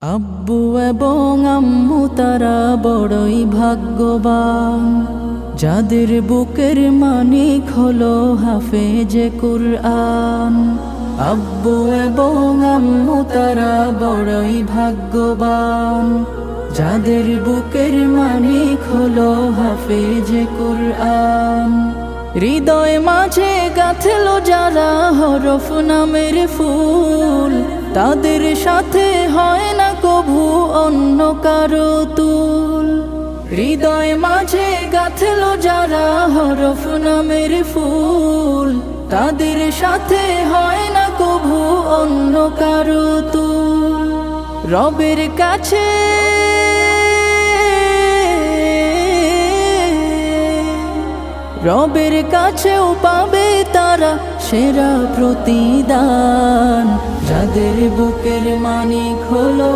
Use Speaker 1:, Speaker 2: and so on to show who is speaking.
Speaker 1: আব্বু এবং আম্মু তারা বড়ই ভাগ্যবান, যাদের বুকের মানিক হলো হাফেজে কুরআন। আব্বু এবং আম্মু তারা বড়ই ভাগ্যবান, যাদের বুকের মানিক হলো হাফেজে কুরআন। হৃদয় মাঝে গাঁথলো যারা হরফ নামের ফুল, তাদের সাথে হয় না কভু অন্য কারো তুল। হৃদয় মাঝে গাঁথলো যারা হরফ নামের ফুল, তাদের সাথে হয় না কভু অন্য কারো তুল। রবের কাছে রবের কাছেও পাবে তারা সেরা প্রতিদান, যাদের বুকের মানিক হলো